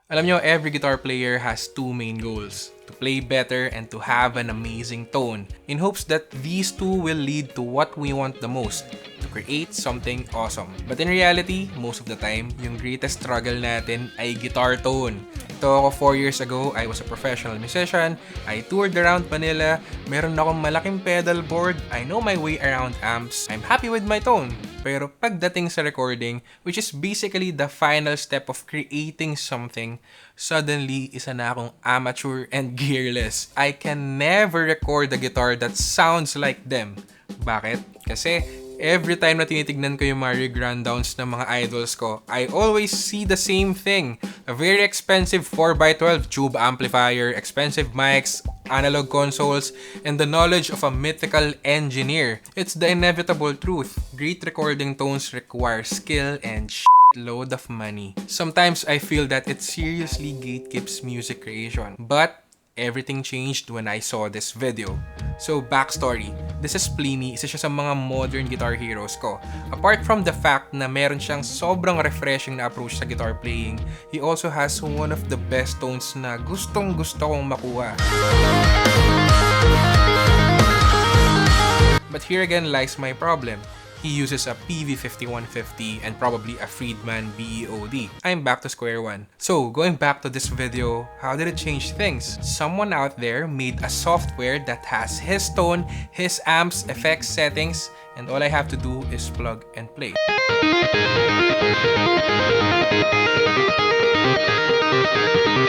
Alam nyo, every guitar player has two main goals: to play better and to have an amazing tone, in hopes that these two will lead to what we want the most, to create something awesome. But in reality, most of the time, yung greatest struggle natin ay guitar tone. Ito ako 4 years ago, I was a professional musician, I toured around Manila, meron akong malaking pedal board, I know my way around amps, I'm happy with my tone. Pero pagdating sa recording, which is basically the final step of creating something, suddenly isa na akong amateur and gearless. I can never record a guitar that sounds like them. Bakit? Kasi every time na tinitignan ko yung mga rig rundowns ng mga idols ko, I always see the same thing. A very expensive 4x12 tube amplifier, expensive mics, analog consoles, and the knowledge of a mythical engineer. It's the inevitable truth. Great recording tones require skill and load of money. Sometimes I feel that it seriously gatekeeps music creation. But everything changed when I saw this video. So, backstory. This is Pliny, isa siya sa mga modern guitar heroes ko. Apart from the fact na meron siyang sobrang refreshing na approach sa guitar playing, he also has one of the best tones na gustong gusto kong makuha. But here again lies my problem. He uses a PV5150 and probably a Friedman BEOD. I'm back to square one. So, going back to this video, how did it change things? Someone out there made a software that has his tone, his amps, effects, settings, and all I have to do is plug and play.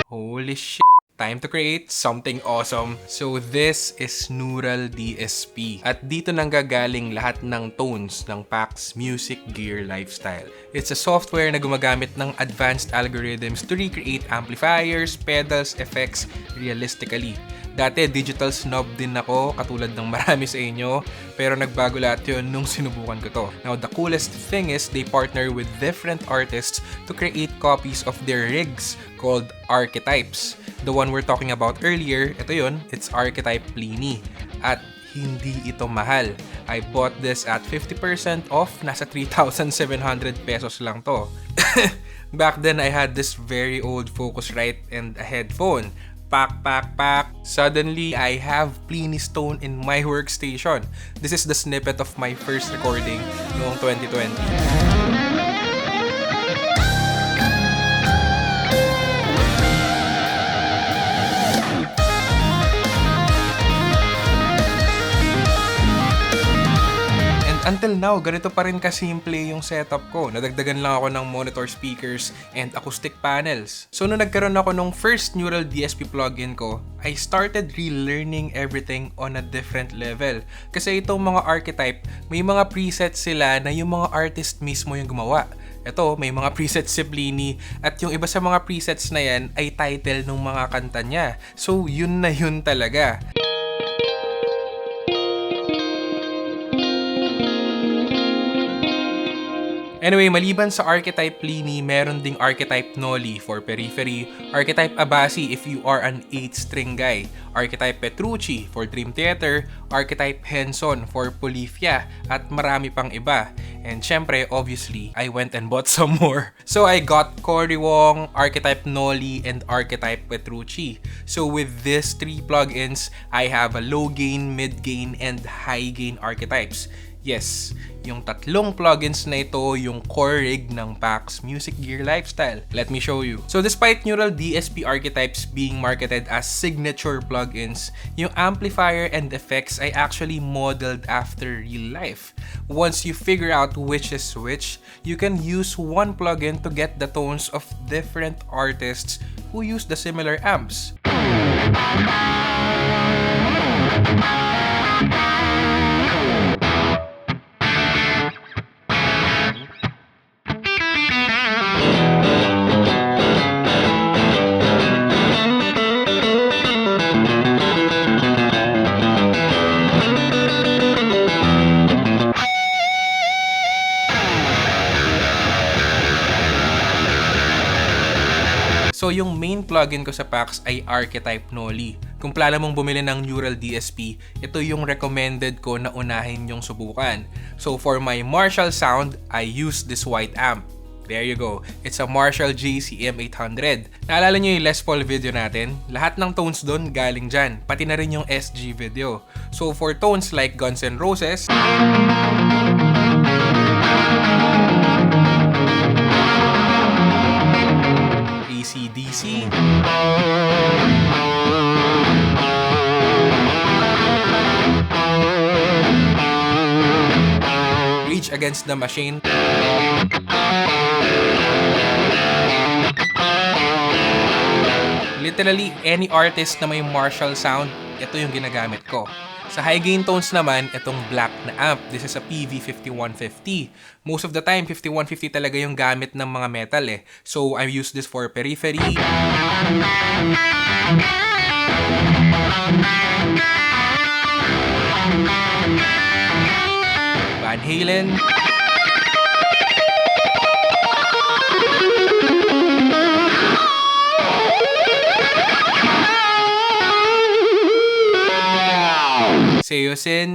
Holy shit. Time to create something awesome. So this is Neural DSP. At dito nanggagaling lahat ng tones ng PAX Music Gear Lifestyle. It's a software na gumagamit ng advanced algorithms to recreate amplifiers, pedals, effects realistically. Dati digital snob din ako katulad ng marami sa inyo, pero nagbago lahat yun nung sinubukan ko to. Now the coolest thing is they partner with different artists to create copies of their rigs called archetypes. The one we're talking about earlier, ito yun, it's Archetype Pliny. At hindi ito mahal. I bought this at 50% off, nasa 3,700 pesos lang to. Back then, I had this very old Focusrite and a headphone. Pack. Suddenly, I have Pliny's tone in my workstation. This is the snippet of my first recording noong 2020. Until now, ganito pa rin kasimple yung setup ko. Nadagdagan lang ako ng monitor speakers and acoustic panels. So, nung nagkaroon ako nung first Neural DSP plugin ko, I started relearning everything on a different level. Kasi itong mga archetype, may mga presets sila na yung mga artist mismo yung gumawa. Ito, may mga presets si Pliny at yung iba sa mga presets na yan ay title ng mga kanta niya. So, yun na yun talaga. Anyway, maliban sa Archetype Pliny, meron ding Archetype Noli for periphery, Archetype Abasi if you are an 8-string guy, Archetype Petrucci for Dream Theater, Archetype Henson for Polyphia, at marami pang iba. And syempre, obviously, I went and bought some more. So I got Cory Wong, Archetype Noli, and Archetype Petrucci. So with these 3 plugins, I have a low gain, mid gain, and high gain archetypes. Yes, yung tatlong plugins na ito yung core rig ng PAX Music Gear Lifestyle. Let me show you. So despite Neural DSP archetypes being marketed as signature plugins, yung amplifier and effects ay actually modeled after real life. Once you figure out which is which, you can use one plugin to get the tones of different artists who use the similar amps. So yung main plugin ko sa PAX ay Archetype Noli. Kung plano mong bumili ng Neural DSP, ito yung recommended ko na unahin yung subukan. So for my Marshall sound, I use this white amp. There you go. It's a Marshall JCM 800. Naalala nyo yung Les Paul video natin? Lahat ng tones doon galing dyan. Pati na rin yung SG video. So for tones like Guns N' Roses, AC/DC, Rage Against the Machine, literally any artist na may Marshall sound, ito yung ginagamit ko. Sa high gain tones naman, itong black na amp. This is a PV5150. Most of the time, 5150 talaga yung gamit ng mga metal eh. So I use this for periphery, Van Halen, Seosin,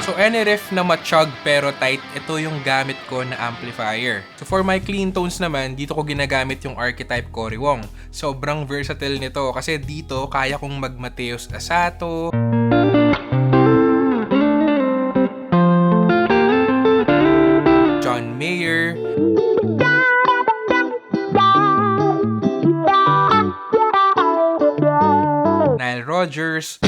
so any riff na ma-chug pero tight, ito yung gamit ko na amplifier. So for my clean tones naman, dito ko ginagamit yung Archetype Cory Wong. Sobrang versatile nito kasi dito kaya kong mag-Mateus Asato, John Mayer, Nile Rodgers,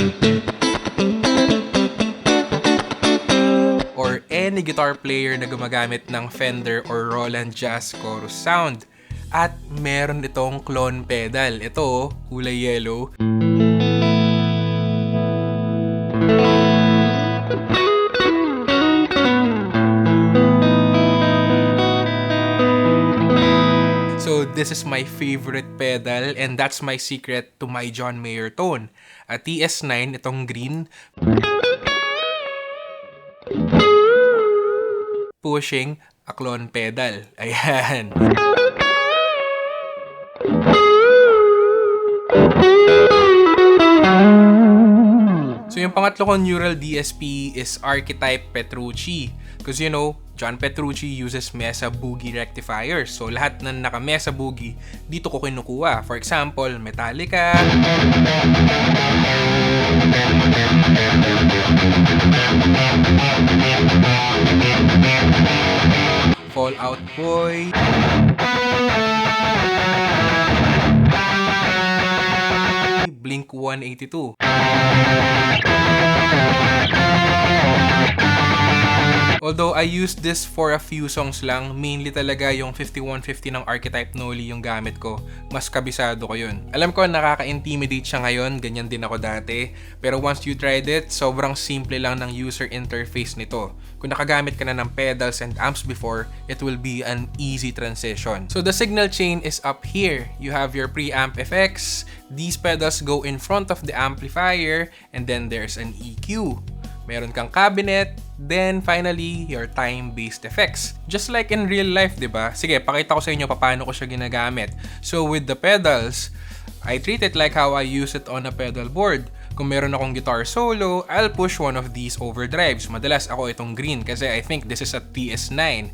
or any guitar player na gumagamit ng Fender or Roland Jazz Chorus sound. At meron itong clone pedal. Ito, kulay yellow. So this is my favorite pedal and that's my secret to my John Mayer tone. A TS9, itong green, pushing a clone pedal. Ayan. So yung pangatlo kong neural DSP is Archetype Petrucci. Because you know, John Petrucci uses Mesa Boogie rectifiers. So lahat na naka Mesa Boogie, dito ko kinukuha. For example, Metallica, Fall Out Boy, Blink-182. Although I used this for a few songs lang, mainly talaga yung 5150 ng Archetype Noli yung gamit ko. Mas kabisado ko yun. Alam ko nakaka-intimidate siya ngayon, ganyan din ako dati. Pero once you tried it, sobrang simple lang ng user interface nito. Kung nakagamit ka na ng pedals and amps before, it will be an easy transition. So the signal chain is up here. You have your preamp effects. These pedals go in front of the amplifier, and then there's an EQ. Meron kang cabinet, then finally, your time-based effects. Just like in real life, diba? Sige, pakita ko sa inyo paano ko siya ginagamit. So with the pedals, I treat it like how I use it on a pedal board. Kung meron akong guitar solo, I'll push one of these overdrives. Madalas ako itong green kasi I think this is a TS9.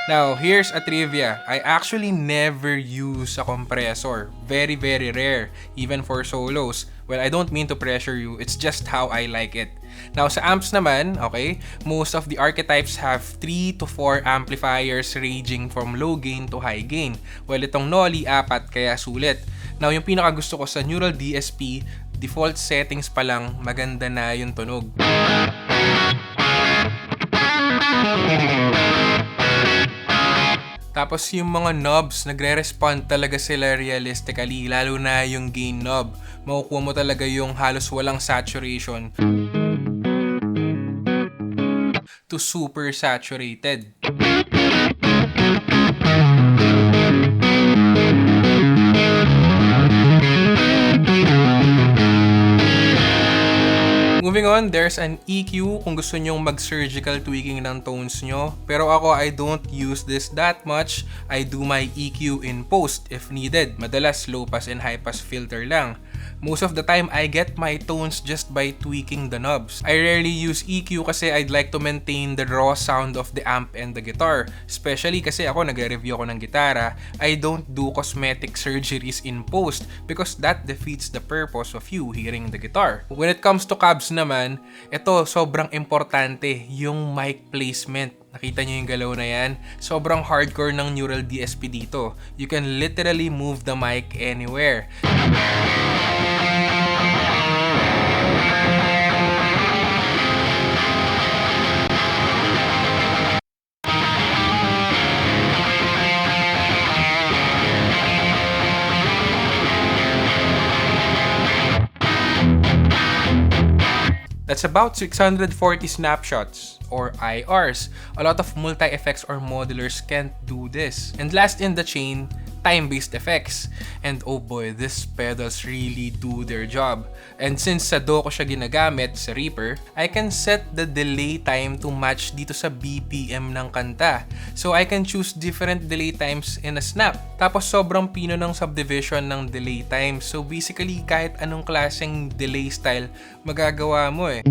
Now, here's a trivia. I actually never use a compressor. Very, very rare, even for solos. Well, I don't mean to pressure you, it's just how I like it. Now, sa amps naman, okay, most of the archetypes have 3 to 4 amplifiers ranging from low gain to high gain. Well, itong Noli, 4, kaya sulit. Now, yung pinakagusto ko sa Neural DSP, default settings pa lang, maganda na yung tunog. Tapos yung mga knobs, nagre-respond talaga sila realistically, lalo na yung gain knob. Makukuha mo talaga yung halos walang saturation to super saturated. Moving on, there's an EQ kung gusto nyong mag-surgical tweaking ng tones nyo. Pero ako, I don't use this that much. I do my EQ in post if needed. Madalas low pass and high pass filter lang. Most of the time, I get my tones just by tweaking the knobs. I rarely use EQ kasi I'd like to maintain the raw sound of the amp and the guitar. Especially kasi ako nagre-review ako ng gitara, I don't do cosmetic surgeries in post because that defeats the purpose of you hearing the guitar. When it comes to cabs naman, ito sobrang importante, yung mic placement. Nakita nyo yung galaw na yan? Sobrang hardcore ng Neural DSP dito. You can literally move the mic anywhere. That's about 640 snapshots, or IRs. A lot of multi-effects or modelers can't do this. And last in the chain, time-based effects. And oh boy, these pedals really do their job. And since sa Do ko siya ginagamit, sa Reaper, I can set the delay time to match dito sa BPM ng kanta. So I can choose different delay times in a snap. Tapos sobrang pino ng subdivision ng delay time. So basically, kahit anong klaseng delay style, magagawa mo eh.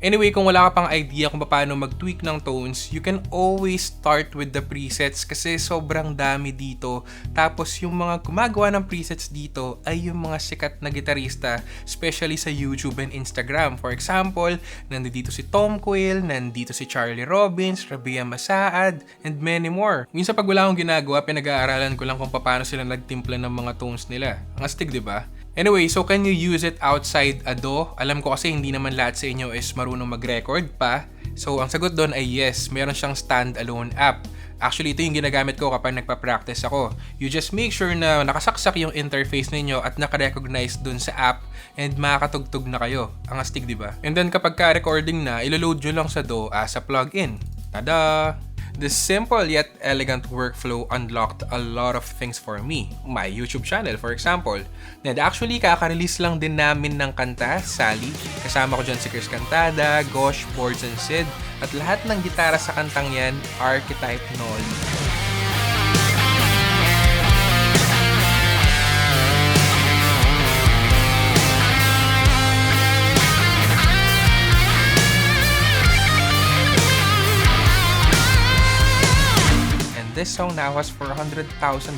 Anyway, kung wala ka pang idea kung paano mag-tweak ng tones, you can always start with the presets kasi sobrang dami dito. Tapos yung mga gumagawa ng presets dito ay yung mga sikat na gitarista, especially sa YouTube and Instagram. For example, nandito si Tom Quayle, nandito si Charlie Robbins, Rabia Masaad, and many more. Minsan pag wala akong ginagawa, pinag-aaralan ko lang kung paano sila nagtimpla ng mga tones nila. Ang astig, di ba? Anyway, so can you use it outside Ado? Alam ko kasi hindi naman lahat sa inyo is marunong mag-record pa. So, ang sagot doon ay yes, meron siyang standalone app. Actually, ito yung ginagamit ko kapag nagpa-practice ako. You just make sure na nakasaksak yung interface ninyo at naka-recognize dun sa app and makakatugtog na kayo. Ang astig, di ba? And then kapag ka-recording na, iloload nyo lang sa Do as a plugin. Tada! This simple yet elegant workflow unlocked a lot of things for me. My YouTube channel, for example. And actually, kaka-release lang din namin ng kanta, Sally. Kasama ko dyan si Chris Cantada, Gosh, Boards and Sid. At lahat ng gitara sa kantang yan, Archetype Nolly. This song now has 400,000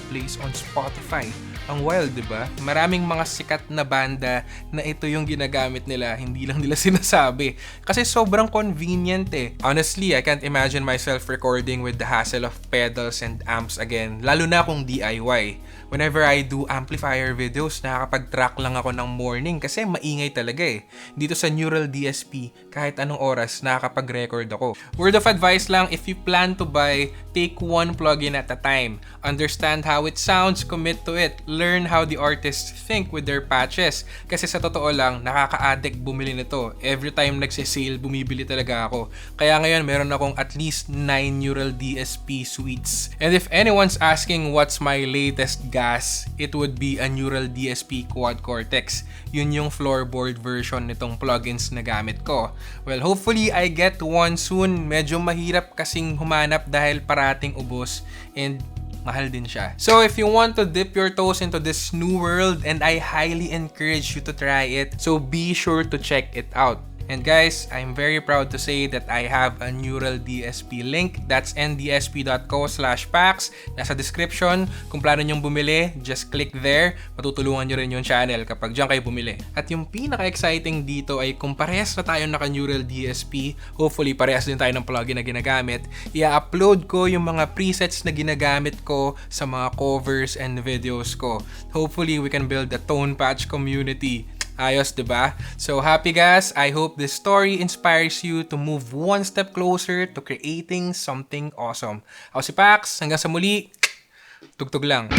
plays on Spotify. Ang wild, di ba? Maraming mga sikat na banda na ito yung ginagamit nila, hindi lang nila sinasabi. Kasi sobrang convenient eh. Honestly, I can't imagine myself recording with the hassle of pedals and amps again, lalo na kung DIY. Whenever I do amplifier videos, nakakapag-track lang ako ng morning kasi maingay talaga eh. Dito sa Neural DSP, kahit anong oras, nakakapag-record ako. Word of advice lang, if you plan to buy, take one plugin at a time. Understand how it sounds, commit to it. Learn how the artists think with their patches. Kasi sa totoo lang, nakaka-addict bumili nito. Every time nagsisale, bumibili talaga ako. Kaya ngayon, meron akong at least 9 Neural DSP suites. And if anyone's asking what's my latest gas, it would be a Neural DSP Quad Cortex. Yun yung floorboard version nitong plugins na gamit ko. Well, hopefully I get one soon. Medyo mahirap kasing humanap dahil parating ubos and mahal din siya. So if you want to dip your toes into this new world, and I highly encourage you to try it, so be sure to check it out. And guys, I'm very proud to say that I have a Neural DSP link. That's ndsp.co/packs. Nasa description. Kung plano nyong bumili, just click there. Matutulungan nyo rin yung channel kapag dyan kayo bumili. At yung pinaka-exciting dito ay kung parehas na tayo naka-Neural DSP, hopefully parehas din tayo ng plugin na ginagamit, i-upload ko yung mga presets na ginagamit ko sa mga covers and videos ko. Hopefully, we can build a tone patch community. Ayos, diba? So happy guys, I hope this story inspires you to move one step closer to creating something awesome. Ako si Pax, hanggang sa muli, tugtog lang.